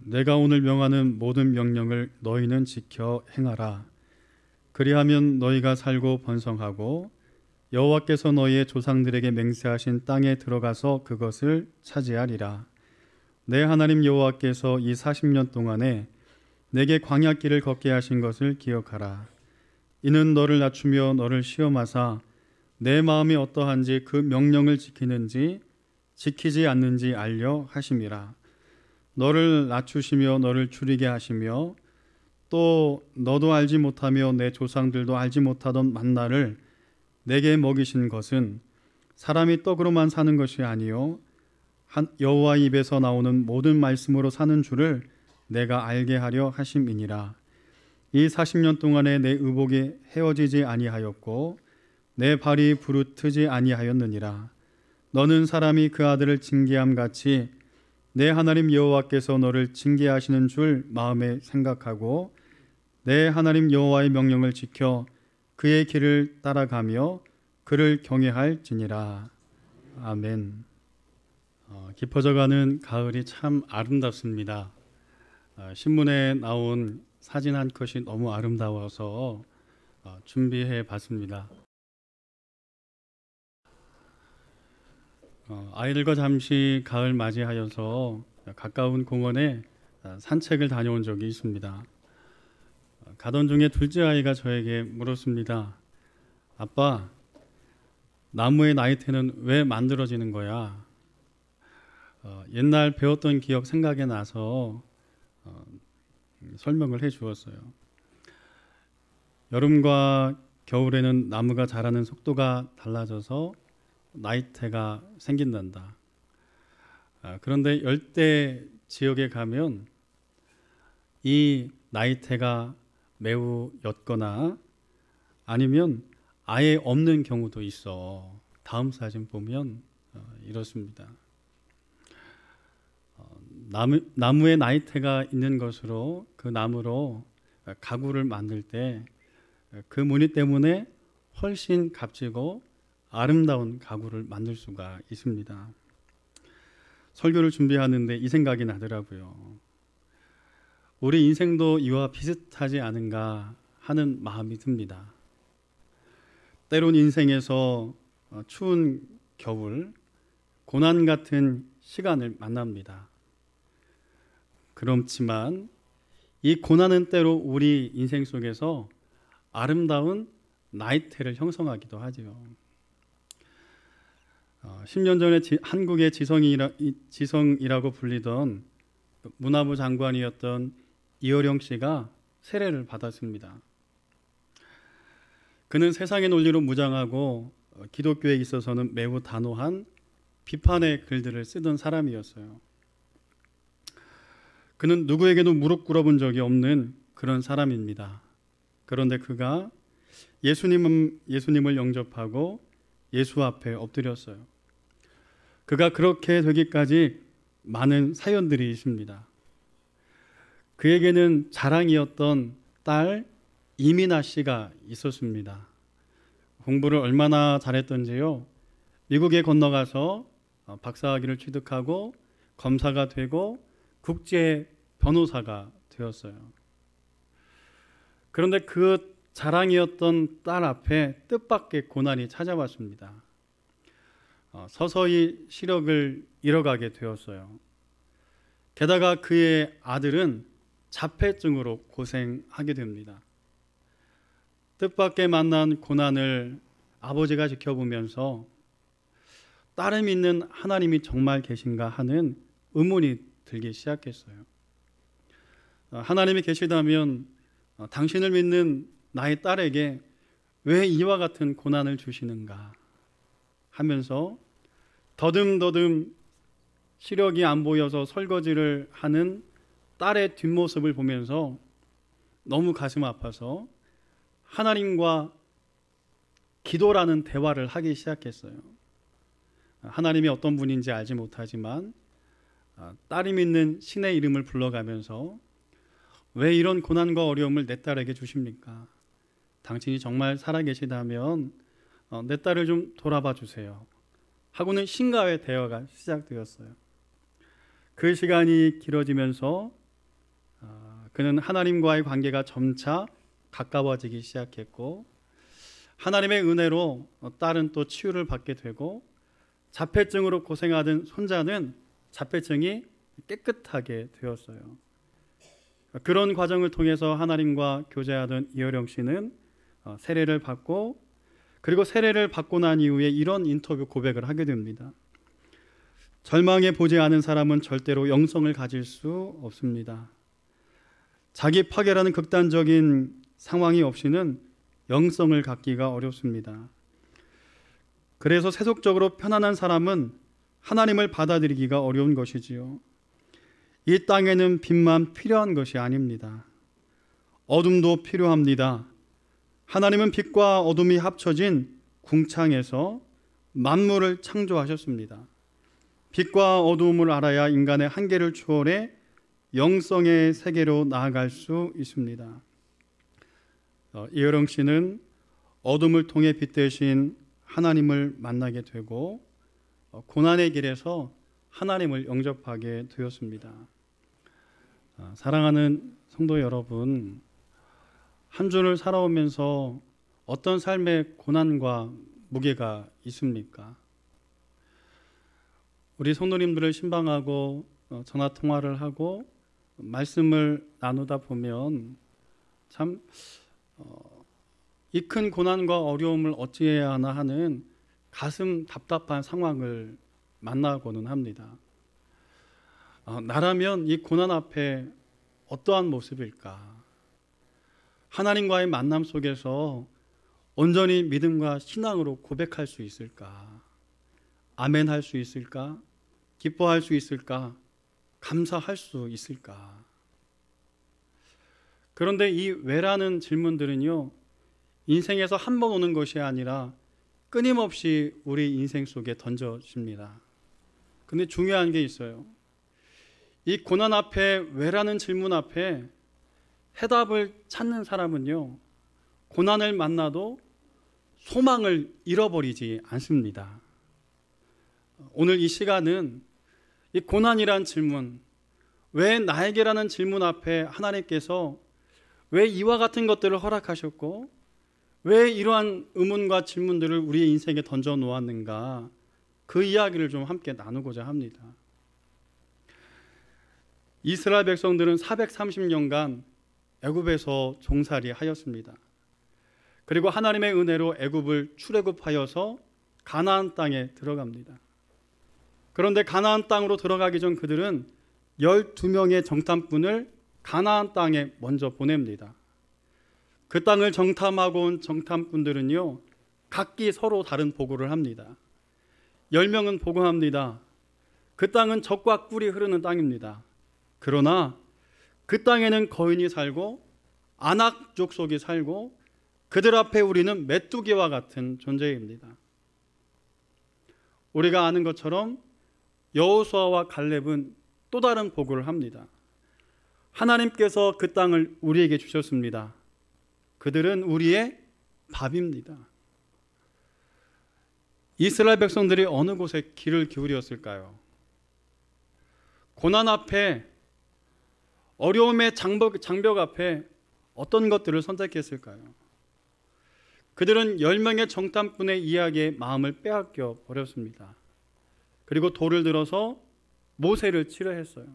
내가 오늘 명하는 모든 명령을 너희는 지켜 행하라. 그리하면 너희가 살고 번성하고 여호와께서 너희의 조상들에게 맹세하신 땅에 들어가서 그것을 차지하리라. 내 하나님 여호와께서 이 40년 동안에 내게 광야길을 걷게 하신 것을 기억하라. 이는 너를 낮추며 너를 시험하사 내 마음이 어떠한지 그 명령을 지키는지 지키지 않는지 알려 하심이라. 너를 낮추시며 너를 줄이게 하시며 또 너도 알지 못하며 내 조상들도 알지 못하던 만나를 내게 먹이신 것은 사람이 떡으로만 사는 것이 아니요 여호와 입에서 나오는 모든 말씀으로 사는 줄을 내가 알게 하려 하심이니라. 이 40년 동안에 내 의복이 헤어지지 아니하였고 내 발이 부르트지 아니하였느니라. 너는 사람이 그 아들을 징계함 같이 내 하나님 여호와께서 너를 징계하시는 줄 마음에 생각하고 내 하나님 여호와의 명령을 지켜 그의 길을 따라가며 그를 경외할지니라. 아멘. 깊어져가는 가을이 참 아름답습니다. 신문에 나온 사진 한 컷이 너무 아름다워서 준비해 봤습니다. 아이들과 잠시 가을 맞이하여서 가까운 공원에 산책을 다녀온 적이 있습니다. 가던 중에 둘째 아이가 저에게 물었습니다. 아빠, 나무의 나이테는 왜 만들어지는 거야? 옛날 배웠던 기억 생각이 나서 설명을 해 주었어요. 여름과 겨울에는 나무가 자라는 속도가 달라져서 나이테가 생긴단다. 그런데 열대 지역에 가면 이 나이테가 매우 옅거나 아니면 아예 없는 경우도 있어. 다음 사진 보면 이렇습니다. 나무에 나이테가 있는 것으로 그 나무로 가구를 만들 때 그 무늬 때문에 훨씬 값지고 아름다운 가구를 만들 수가 있습니다. 설교를 준비하는데 이 생각이 나더라고요. 우리 인생도 이와 비슷하지 않은가 하는 마음이 듭니다. 때론 인생에서 추운 겨울, 고난 같은 시간을 만납니다. 그렇지만 이 고난은 때로 우리 인생 속에서 아름다운 나이테를 형성하기도 하지요. 10년 전에 한국의 지성이라고 불리던 문화부 장관이었던 이어령 씨가 세례를 받았습니다. 그는 세상의 논리로 무장하고 기독교에 있어서는 매우 단호한 비판의 글들을 쓰던 사람이었어요. 그는 누구에게도 무릎 꿇어본 적이 없는 그런 사람입니다. 그런데 그가 예수님을 영접하고 예수 앞에 엎드렸어요. 그가 그렇게 되기까지 많은 사연들이 있습니다. 그에게는 자랑이었던 딸 이민아 씨가 있었습니다. 공부를 얼마나 잘했던지요. 미국에 건너가서 박사학위를 취득하고 검사가 되고 국제 변호사가 되었어요. 그런데 그 자랑이었던 딸 앞에 뜻밖의 고난이 찾아왔습니다. 서서히 시력을 잃어가게 되었어요. 게다가 그의 아들은 자폐증으로 고생하게 됩니다. 뜻밖의 만난 고난을 아버지가 지켜보면서 딸을 믿는 하나님이 정말 계신가 하는 의문이 들기 시작했어요. 하나님이 계시다면 당신을 믿는 나의 딸에게 왜 이와 같은 고난을 주시는가 하면서 더듬더듬 시력이 안 보여서 설거지를 하는 딸의 뒷모습을 보면서 너무 가슴 아파서 하나님과 기도라는 대화를 하기 시작했어요. 하나님이 어떤 분인지 알지 못하지만 딸이 믿는 신의 이름을 불러가면서 왜 이런 고난과 어려움을 내 딸에게 주십니까? 당신이 정말 살아계시다면 내 딸을 좀 돌아봐 주세요 하고는 신과의 대화가 시작되었어요. 그 시간이 길어지면서 그는 하나님과의 관계가 점차 가까워지기 시작했고 하나님의 은혜로 딸은 또 치유를 받게 되고 자폐증으로 고생하던 손자는 자폐증이 깨끗하게 되었어요. 그런 과정을 통해서 하나님과 교제하던 이어령 씨는 세례를 받고 그리고 세례를 받고 난 이후에 이런 인터뷰 고백을 하게 됩니다. 절망해 보지 않은 사람은 절대로 영성을 가질 수 없습니다. 자기 파괴라는 극단적인 상황이 없이는 영성을 갖기가 어렵습니다. 그래서 세속적으로 편안한 사람은 하나님을 받아들이기가 어려운 것이지요. 이 땅에는 빛만 필요한 것이 아닙니다. 어둠도 필요합니다. 하나님은 빛과 어둠이 합쳐진 궁창에서 만물을 창조하셨습니다. 빛과 어둠을 알아야 인간의 한계를 초월해 영성의 세계로 나아갈 수 있습니다. 이어령 씨는 어둠을 통해 빛 대신 하나님을 만나게 되고 고난의 길에서 하나님을 영접하게 되었습니다. 사랑하는 성도 여러분, 한 주를 살아오면서 어떤 삶의 고난과 무게가 있습니까? 우리 성도님들을 신방하고 전화 통화를 하고 말씀을 나누다 보면 참 이 큰 고난과 어려움을 어찌해야 하나 하는 가슴 답답한 상황을 만나고는 합니다. 나라면 이 고난 앞에 어떠한 모습일까? 하나님과의 만남 속에서 온전히 믿음과 신앙으로 고백할 수 있을까? 아멘 할 수 있을까? 기뻐할 수 있을까? 감사할 수 있을까? 그런데 이 왜라는 질문들은요, 인생에서 한 번 오는 것이 아니라 끊임없이 우리 인생 속에 던져집니다. 근데 중요한 게 있어요. 이 고난 앞에 왜라는 질문 앞에 해답을 찾는 사람은요, 고난을 만나도 소망을 잃어버리지 않습니다. 오늘 이 시간은 이 고난이란 질문, 왜 나에게라는 질문 앞에 하나님께서 왜 이와 같은 것들을 허락하셨고 왜 이러한 의문과 질문들을 우리의 인생에 던져 놓았는가, 그 이야기를 좀 함께 나누고자 합니다. 이스라엘 백성들은 430년간 애굽에서 종살이 하였습니다. 그리고 하나님의 은혜로 애굽을 출애굽하여서 가나안 땅에 들어갑니다. 그런데 가나안 땅으로 들어가기 전 그들은 12명의 정탐꾼을 가나안 땅에 먼저 보냅니다. 그 땅을 정탐하고 온 정탐꾼들은요, 각기 서로 다른 보고를 합니다. 10명은 보고합니다. 그 땅은 젖과 꿀이 흐르는 땅입니다. 그러나 그 땅에는 거인이 살고 아낙 족속이 살고 그들 앞에 우리는 메뚜기와 같은 존재입니다. 우리가 아는 것처럼 여호수아와 갈렙은 또 다른 보고를 합니다. 하나님께서 그 땅을 우리에게 주셨습니다. 그들은 우리의 밥입니다. 이스라엘 백성들이 어느 곳에 귀를 기울였을까요? 고난 앞에, 어려움의 장벽 앞에 어떤 것들을 선택했을까요? 그들은 10명의 정탐꾼의 이야기에 마음을 빼앗겨 버렸습니다. 그리고 돌을 들어서 모세를 치려했어요.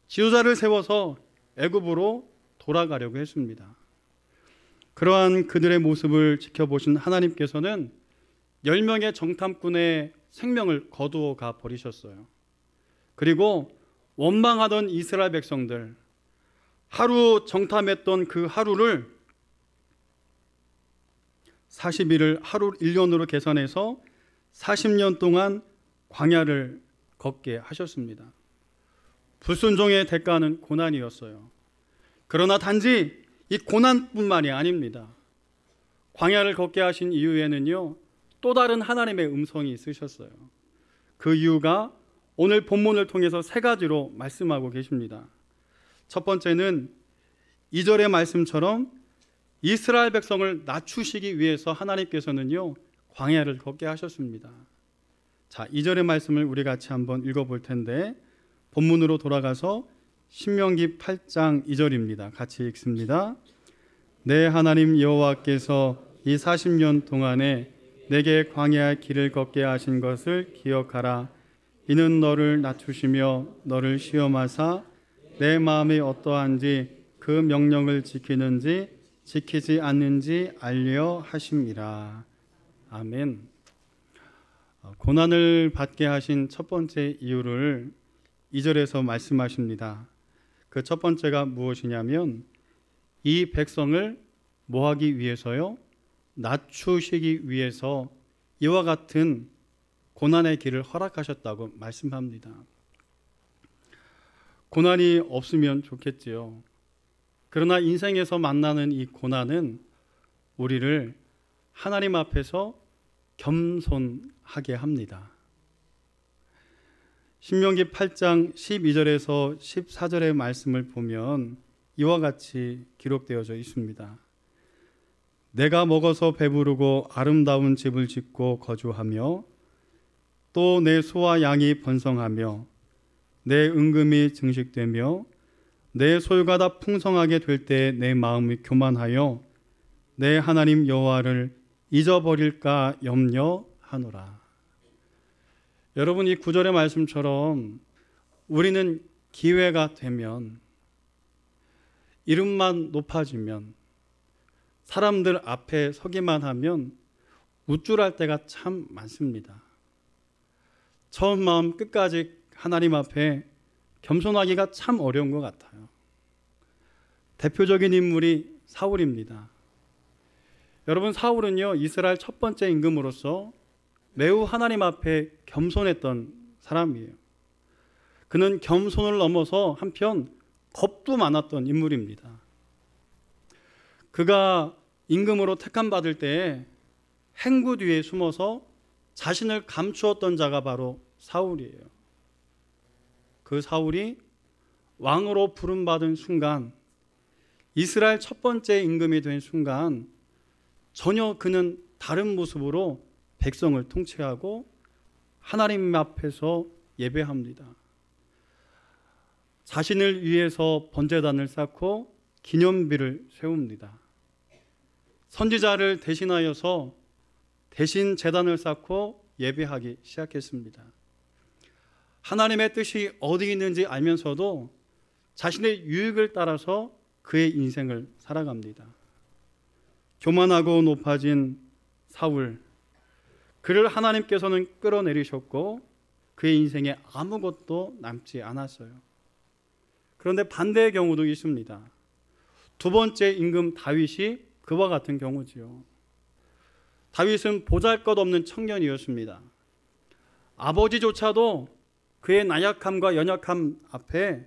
지도자를 세워서 애굽으로 돌아가려고 했습니다. 그러한 그들의 모습을 지켜보신 하나님께서는 10명의 정탐꾼의 생명을 거두어 가 버리셨어요. 그리고 원망하던 이스라엘 백성들, 하루 정탐했던 그 하루를 40일을 하루 1년으로 계산해서 40년 동안 광야를 걷게 하셨습니다. 불순종의 대가는 고난이었어요. 그러나 단지 이 고난뿐만이 아닙니다. 광야를 걷게 하신 이유에는요, 또 다른 하나님의 음성이 있으셨어요. 그 이유가 오늘 본문을 통해서 3가지로 말씀하고 계십니다. 첫 번째는 2절의 말씀처럼 이스라엘 백성을 낮추시기 위해서 하나님께서는요, 광야를 걷게 하셨습니다. 자, 2절의 말씀을 우리 같이 한번 읽어볼 텐데, 본문으로 돌아가서 신명기 8장 2절입니다. 같이 읽습니다. 내 하나님 여호와께서 이 40년 동안에 내게 광야의 길을 걷게 하신 것을 기억하라. 이는 너를 낮추시며 너를 시험하사 내 마음이 어떠한지 그 명령을 지키는지 지키지 않는지 알려 하심이라. 아멘. 고난을 받게 하신 첫 번째 이유를 2절에서 말씀하십니다. 그 첫 번째가 무엇이냐면 이 백성을 뭐 하기 위해서요? 낮추시기 위해서 이와 같은 고난의 길을 허락하셨다고 말씀합니다. 고난이 없으면 좋겠지요. 그러나 인생에서 만나는 이 고난은 우리를 하나님 앞에서 겸손하게 합니다. 신명기 8장 12절에서 14절의 말씀을 보면 이와 같이 기록되어져 있습니다. 내가 먹어서 배부르고 아름다운 집을 짓고 거주하며 또 내 소와 양이 번성하며 내 은금이 증식되며 내 소유가 다 풍성하게 될 때 내 마음이 교만하여 내 하나님 여호와를 잊어버릴까 염려하노라. 여러분, 이 9절의 말씀처럼 우리는 기회가 되면, 이름만 높아지면, 사람들 앞에 서기만 하면 우쭐할 때가 참 많습니다. 처음 마음 끝까지 하나님 앞에 겸손하기가 참 어려운 것 같아요. 대표적인 인물이 사울입니다. 여러분, 사울은요, 이스라엘 첫 번째 임금으로서 매우 하나님 앞에 겸손했던 사람이에요. 그는 겸손을 넘어서 한편 겁도 많았던 인물입니다. 그가 임금으로 택함받을 때에 행구 뒤에 숨어서 자신을 감추었던 자가 바로 사울이에요. 그 사울이 왕으로 부름받은 순간, 이스라엘 첫 번째 임금이 된 순간 전혀 그는 다른 모습으로 백성을 통치하고 하나님 앞에서 예배합니다. 자신을 위해서 번제단을 쌓고 기념비를 세웁니다. 선지자를 대신하여서 대신 제단을 쌓고 예배하기 시작했습니다. 하나님의 뜻이 어디 있는지 알면서도 자신의 유익을 따라서 그의 인생을 살아갑니다. 교만하고 높아진 사울, 그를 하나님께서는 끌어내리셨고 그의 인생에 아무것도 남지 않았어요. 그런데 반대의 경우도 있습니다. 두 번째 임금 다윗이 그와 같은 경우지요. 다윗은 보잘것없는 청년이었습니다. 아버지조차도 그의 나약함과 연약함 앞에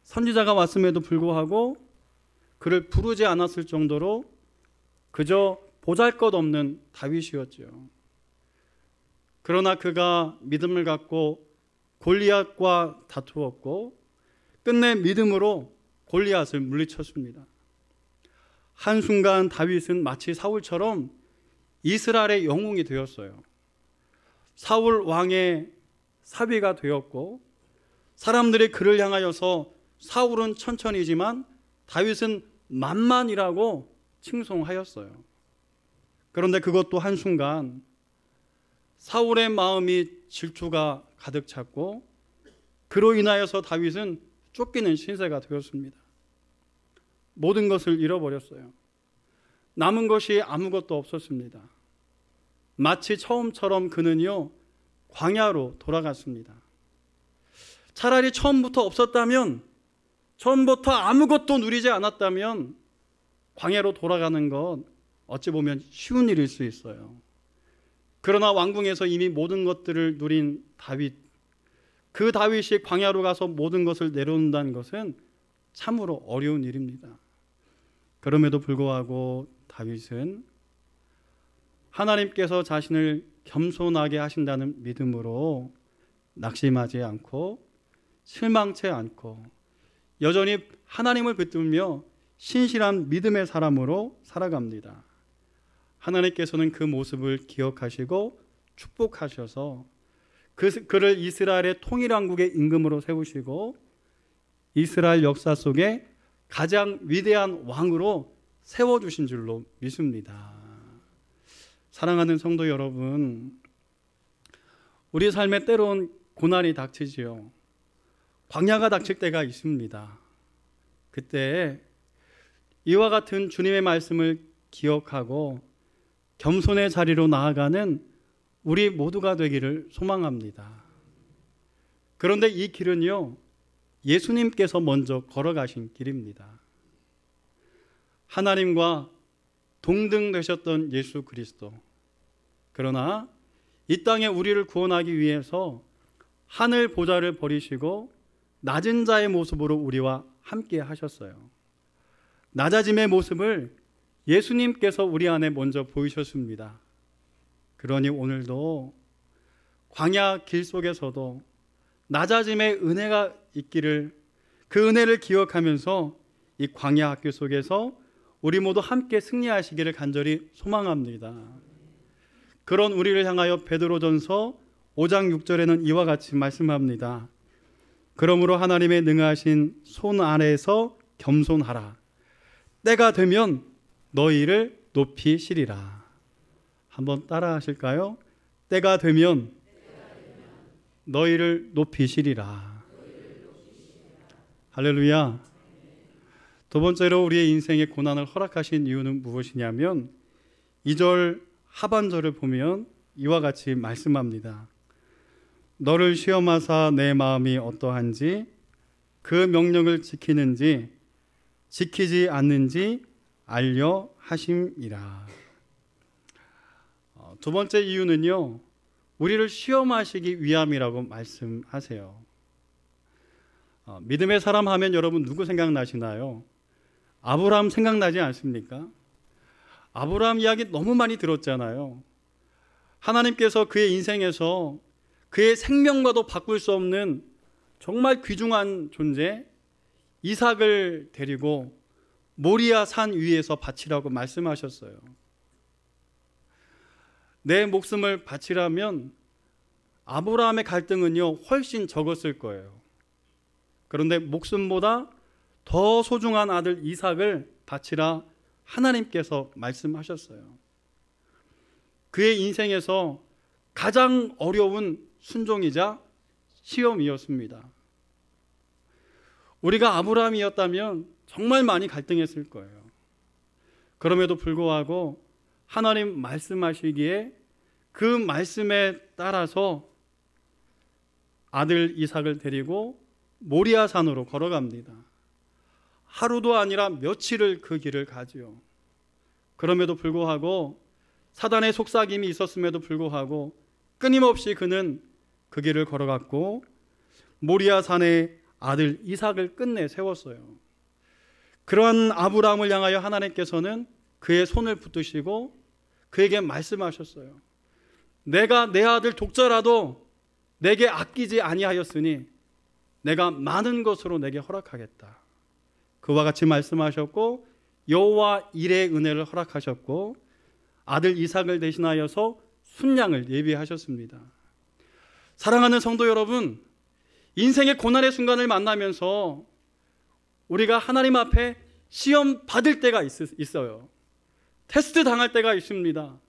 선지자가 왔음에도 불구하고 그를 부르지 않았을 정도로 그저 보잘것없는 다윗이었죠. 그러나 그가 믿음을 갖고 골리앗과 다투었고 끝내 믿음으로 골리앗을 물리쳤습니다. 한순간 다윗은 마치 사울처럼 이스라엘의 영웅이 되었어요. 사울 왕의 사위가 되었고 사람들이 그를 향하여서 사울은 천천히지만 다윗은 만만이라고 칭송하였어요. 그런데 그것도 한순간 사울의 마음이 질투가 가득 찼고 그로 인하여서 다윗은 쫓기는 신세가 되었습니다. 모든 것을 잃어버렸어요. 남은 것이 아무것도 없었습니다. 마치 처음처럼 그는요, 광야로 돌아갔습니다. 차라리 처음부터 없었다면, 처음부터 아무것도 누리지 않았다면 광야로 돌아가는 건 어찌 보면 쉬운 일일 수 있어요. 그러나 왕궁에서 이미 모든 것들을 누린 다윗, 그 다윗이 광야로 가서 모든 것을 내려놓는다는 것은 참으로 어려운 일입니다. 그럼에도 불구하고 다윗은 하나님께서 자신을 겸손하게 하신다는 믿음으로 낙심하지 않고 실망치 않고 여전히 하나님을 붙들며 신실한 믿음의 사람으로 살아갑니다. 하나님께서는 그 모습을 기억하시고 축복하셔서 그를 이스라엘의 통일왕국의 임금으로 세우시고 이스라엘 역사 속에 가장 위대한 왕으로 세워주신 줄로 믿습니다. 사랑하는 성도 여러분, 우리 삶에 때론 고난이 닥치지요. 광야가 닥칠 때가 있습니다. 그때 이와 같은 주님의 말씀을 기억하고 겸손의 자리로 나아가는 우리 모두가 되기를 소망합니다. 그런데 이 길은요, 예수님께서 먼저 걸어가신 길입니다. 하나님과 동등 되셨던 예수 그리스도. 그러나 이 땅에 우리를 구원하기 위해서 하늘 보좌를 버리시고 낮은 자의 모습으로 우리와 함께 하셨어요. 낮아짐의 모습을 예수님께서 우리 안에 먼저 보이셨습니다. 그러니 오늘도 광야 길 속에서도 낮아짐의 은혜가 있기를, 그 은혜를 기억하면서 이 광야 학교 속에서 우리 모두 함께 승리하시기를 간절히 소망합니다. 그런 우리를 향하여 베드로전서 5장 6절에는 이와 같이 말씀합니다. 그러므로 하나님의 능하신 손 아래에서 겸손하라. 때가 되면 너희를 높이시리라. 한번 따라 하실까요? 때가 되면 너희를 높이시리라. 할렐루야. 두 번째로 우리의 인생에 고난을 허락하신 이유는 무엇이냐면 2절 하반절을 보면 이와 같이 말씀합니다. 너를 시험하사 내 마음이 어떠한지 그 명령을 지키는지 지키지 않는지 알려 하심이라. 두 번째 이유는요, 우리를 시험하시기 위함이라고 말씀하세요. 믿음의 사람 하면 여러분 누구 생각나시나요? 아브라함 생각나지 않습니까? 아브라함 이야기 너무 많이 들었잖아요. 하나님께서 그의 인생에서 그의 생명과도 바꿀 수 없는 정말 귀중한 존재 이삭을 데리고 모리아 산 위에서 바치라고 말씀하셨어요. 내 목숨을 바치라면 아브라함의 갈등은요 훨씬 적었을 거예요. 그런데 목숨보다 더 소중한 아들 이삭을 바치라 하나님께서 말씀하셨어요. 그의 인생에서 가장 어려운 순종이자 시험이었습니다. 우리가 아브라함이었다면 정말 많이 갈등했을 거예요. 그럼에도 불구하고 하나님 말씀하시기에 그 말씀에 따라서 아들 이삭을 데리고 모리아 산으로 걸어갑니다. 하루도 아니라 며칠을 그 길을 가지요. 그럼에도 불구하고 사단의 속삭임이 있었음에도 불구하고 끊임없이 그는 그 길을 걸어갔고 모리아 산에 아들 이삭을 끝내 세웠어요. 그러한 아브라함을 향하여 하나님께서는 그의 손을 붙드시고 그에게 말씀하셨어요. 내가 내 아들 독자라도 내게 아끼지 아니하였으니 내가 많은 것으로 내게 허락하겠다. 그와 같이 말씀하셨고 여호와 일의 은혜를 허락하셨고 아들 이삭을 대신하여서 순양을 예비하셨습니다. 사랑하는 성도 여러분, 인생의 고난의 순간을 만나면서 우리가 하나님 앞에 시험 받을 때가 있어요. 테스트 당할 때가 있습니다.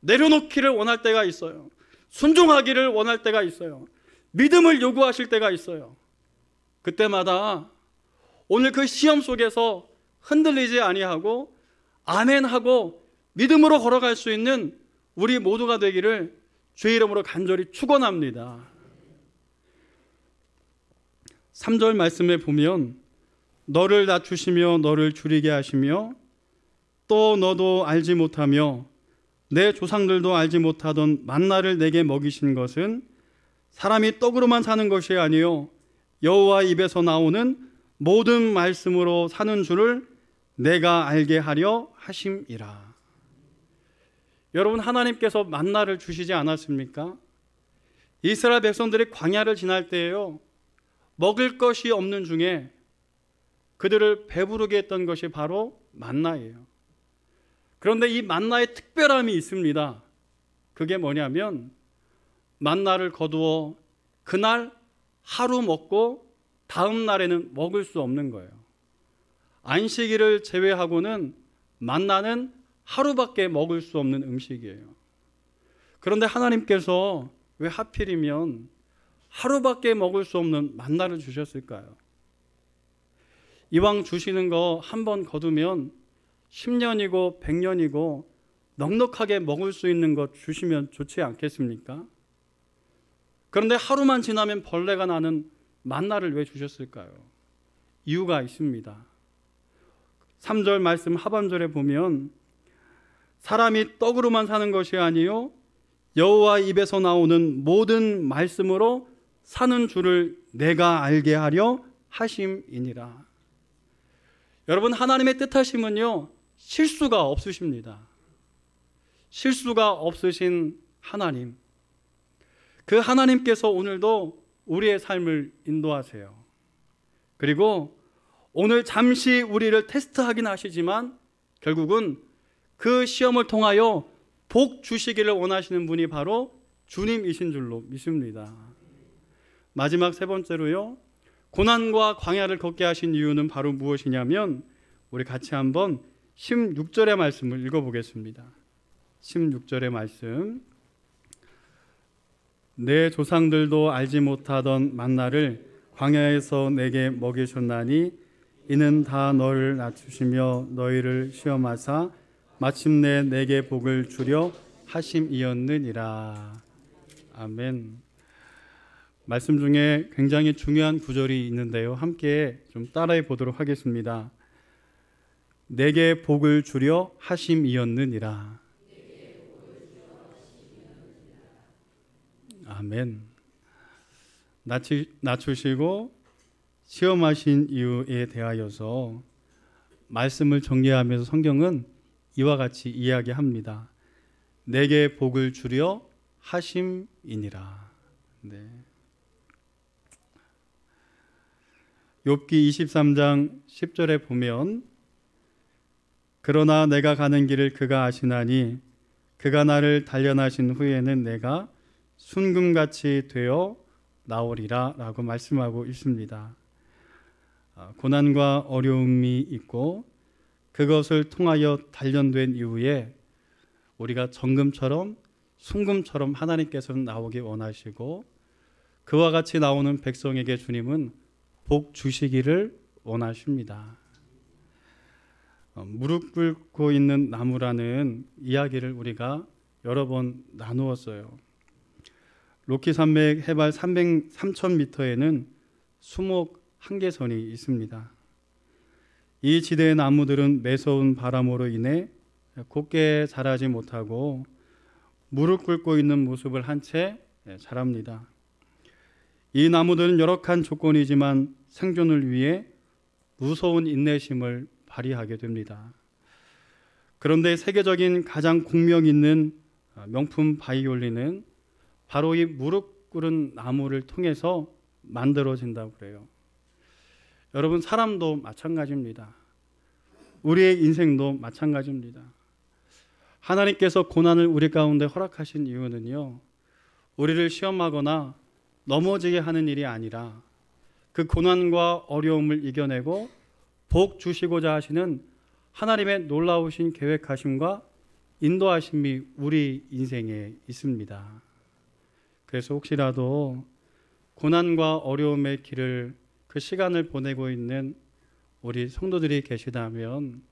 내려놓기를 원할 때가 있어요. 순종하기를 원할 때가 있어요. 믿음을 요구하실 때가 있어요. 그때마다 오늘 그 시험 속에서 흔들리지 아니하고 아멘하고 믿음으로 걸어갈 수 있는 우리 모두가 되기를 주의 이름으로 간절히 축원합니다. 3절 말씀에 보면 너를 낮추시며 너를 줄이게 하시며 또 너도 알지 못하며 내 조상들도 알지 못하던 만나를 내게 먹이신 것은 사람이 떡으로만 사는 것이 아니요 여호와 입에서 나오는 모든 말씀으로 사는 줄을 내가 알게 하려 하심이라. 여러분, 하나님께서 만나를 주시지 않았습니까? 이스라엘 백성들이 광야를 지날 때에요, 먹을 것이 없는 중에 그들을 배부르게 했던 것이 바로 만나예요. 그런데 이 만나의 특별함이 있습니다. 그게 뭐냐면 만나를 거두어 그날 하루 먹고 다음 날에는 먹을 수 없는 거예요. 안식일을 제외하고는 만나는 하루밖에 먹을 수 없는 음식이에요. 그런데 하나님께서 왜 하필이면 하루밖에 먹을 수 없는 만나를 주셨을까요? 이왕 주시는 거 한 번 거두면 10년이고 100년이고 넉넉하게 먹을 수 있는 것 주시면 좋지 않겠습니까? 그런데 하루만 지나면 벌레가 나는 만나를 왜 주셨을까요? 이유가 있습니다. 3절 말씀 하반절에 보면 사람이 떡으로만 사는 것이 아니요 여호와 입에서 나오는 모든 말씀으로 사는 줄을 내가 알게 하려 하심이니라. 여러분, 하나님의 뜻하심은요 실수가 없으십니다. 실수가 없으신 하나님, 그 하나님께서 오늘도 우리의 삶을 인도하세요. 그리고 오늘 잠시 우리를 테스트하긴 하시지만 결국은 그 시험을 통하여 복 주시기를 원하시는 분이 바로 주님이신 줄로 믿습니다. 마지막 세 번째로요, 고난과 광야를 걷게 하신 이유는 바로 무엇이냐면 우리 같이 한번 16절의 말씀을 읽어보겠습니다. 16절의 말씀, 내 조상들도 알지 못하던 만나를 광야에서 내게 먹이셨나니 이는 다 너를 낮추시며 너희를 시험하사 마침내 내게 복을 주려 하심이었느니라. 아멘. 말씀 중에 굉장히 중요한 구절이 있는데요, 함께 좀 따라해 보도록 하겠습니다. 내게 복을 주려 하심이었느니라. 아멘. 낮추시고 시험하신 이유에 대하여서 말씀을 정리하면서 성경은 이와 같이 이야기합니다. 내게 복을 주려 하심이니라. 네. 욥기 23장 10절에 보면 그러나 내가 가는 길을 그가 아시나니 그가 나를 단련하신 후에는 내가 순금같이 되어 나오리라 라고 말씀하고 있습니다. 고난과 어려움이 있고 그것을 통하여 단련된 이후에 우리가 정금처럼 순금처럼 하나님께서는 나오기 원하시고 그와 같이 나오는 백성에게 주님은 복 주시기를 원하십니다. 무릎 꿇고 있는 나무라는 이야기를 우리가 여러 번 나누었어요. 로키 산맥 해발 3000m에는 수목 한계선이 있습니다. 이 지대의 나무들은 매서운 바람으로 인해 곱게 자라지 못하고 무릎 꿇고 있는 모습을 한 채 자랍니다. 이 나무들은 열악한 조건이지만 생존을 위해 무서운 인내심을 발휘하게 됩니다. 그런데 세계적인 가장 공명 있는 명품 바이올린은 바로 이 무릎 꿇은 나무를 통해서 만들어진다고 그래요. 여러분, 사람도 마찬가지입니다. 우리의 인생도 마찬가지입니다. 하나님께서 고난을 우리 가운데 허락하신 이유는요, 우리를 시험하거나 넘어지게 하는 일이 아니라 그 고난과 어려움을 이겨내고 복 주시고자 하시는 하나님의 놀라우신 계획하심과 인도하심이 우리 인생에 있습니다. 그래서 혹시라도 고난과 어려움의 길을 그 시간을 보내고 있는 우리 성도들이 계시다면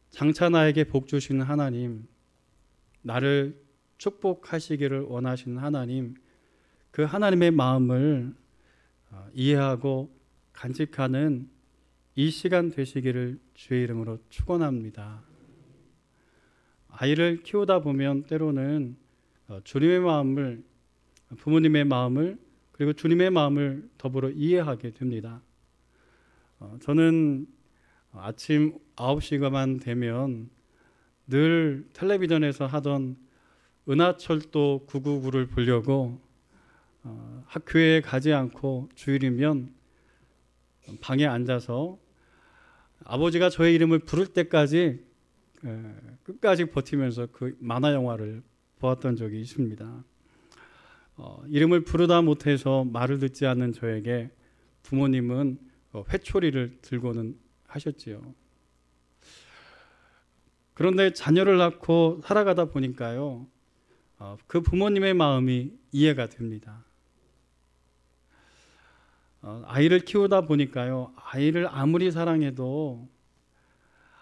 장차 나에게 복 주시는 하나님, 나를 축복하시기를 원하시는 하나님, 그 하나님의 마음을 이해하고 간직하는 이 시간 되시기를 주의 이름으로 축원합니다. 아이를 키우다 보면 때로는 주님의 마음을, 부모님의 마음을, 그리고 주님의 마음을 더불어 이해하게 됩니다. 저는 아침 9시가만 되면 늘 텔레비전에서 하던 은하철도 999를 보려고 학교에 가지 않고 주일이면 방에 앉아서 아버지가 저의 이름을 부를 때까지 끝까지 버티면서 그 만화 영화를 보았던 적이 있습니다. 이름을 부르다 못해서 말을 듣지 않는 저에게 부모님은 회초리를 들고는 하셨지요. 그런데 자녀를 낳고 살아가다 보니까요, 그 부모님의 마음이 이해가 됩니다. 아이를 키우다 보니까요, 아이를 아무리 사랑해도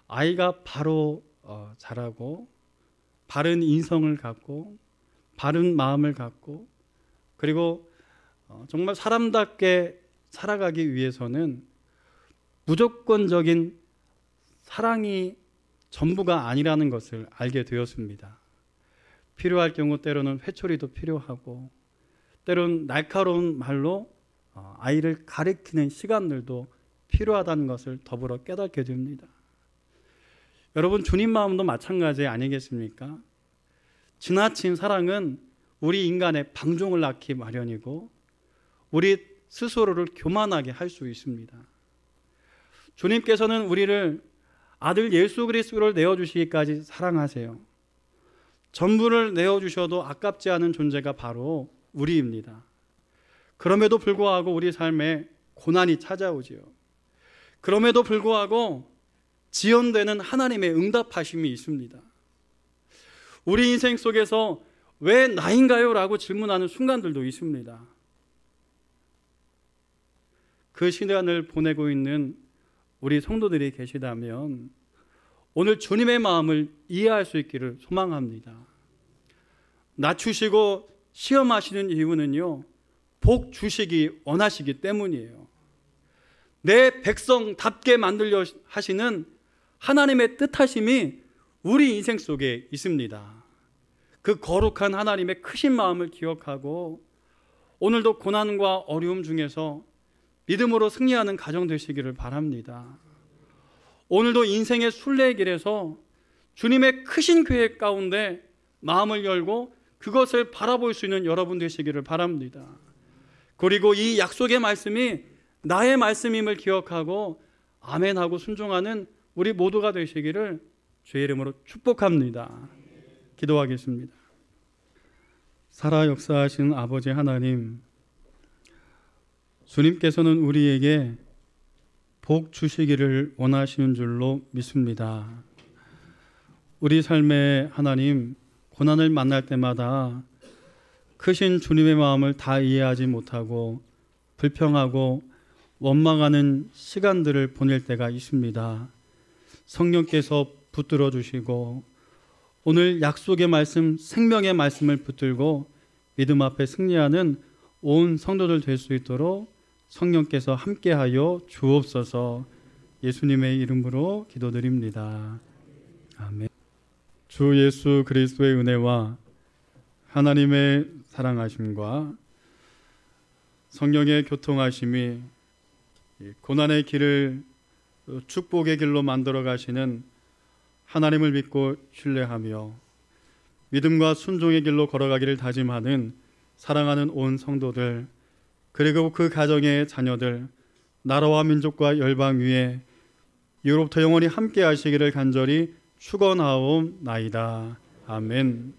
아이가 바로 자라고 바른 인성을 갖고 바른 마음을 갖고 그리고 정말 사람답게 살아가기 위해서는 무조건적인 사랑이 전부가 아니라는 것을 알게 되었습니다. 필요할 경우 때로는 회초리도 필요하고 때로는 날카로운 말로 아이를 가리키는 시간들도 필요하다는 것을 더불어 깨닫게 됩니다. 여러분, 주님 마음도 마찬가지 아니겠습니까? 지나친 사랑은 우리 인간의 방종을 낳기 마련이고 우리 스스로를 교만하게 할 수 있습니다. 주님께서는 우리를 아들 예수 그리스도를 내어주시기까지 사랑하세요. 전부를 내어주셔도 아깝지 않은 존재가 바로 우리입니다. 그럼에도 불구하고 우리 삶에 고난이 찾아오지요. 그럼에도 불구하고 지연되는 하나님의 응답하심이 있습니다. 우리 인생 속에서 왜 나인가요? 라고 질문하는 순간들도 있습니다. 그 시간을 보내고 있는 우리 성도들이 계시다면 오늘 주님의 마음을 이해할 수 있기를 소망합니다. 낮추시고 시험하시는 이유는요, 복 주시기 원하시기 때문이에요. 내 백성답게 만들려 하시는 하나님의 뜻하심이 우리 인생 속에 있습니다. 그 거룩한 하나님의 크신 마음을 기억하고 오늘도 고난과 어려움 중에서 믿음으로 승리하는 가정 되시기를 바랍니다. 오늘도 인생의 순례길에서 주님의 크신 계획 가운데 마음을 열고 그것을 바라볼 수 있는 여러분 되시기를 바랍니다. 그리고 이 약속의 말씀이 나의 말씀임을 기억하고 아멘하고 순종하는 우리 모두가 되시기를 주의 이름으로 축복합니다. 기도하겠습니다. 살아 역사하신 아버지 하나님, 주님께서는 우리에게 복 주시기를 원하시는 줄로 믿습니다. 우리 삶의 하나님, 고난을 만날 때마다 크신 주님의 마음을 다 이해하지 못하고 불평하고 원망하는 시간들을 보낼 때가 있습니다. 성령께서 붙들어 주시고 오늘 약속의 말씀, 생명의 말씀을 붙들고 믿음 앞에 승리하는 온 성도들 될 수 있도록 성령께서 함께하여 주옵소서. 예수님의 이름으로 기도드립니다. 아멘. 주 예수 그리스도의 은혜와 하나님의 사랑하심과 성령의 교통하심이 고난의 길을 축복의 길로 만들어 가시는 하나님을 믿고 신뢰하며 믿음과 순종의 길로 걸어가기를 다짐하는 사랑하는 온 성도들, 그리고 그 가정의 자녀들, 나라와 민족과 열방 위에 이로부터 영원히 함께 하시기를 간절히 축원하옵나이다. 아멘.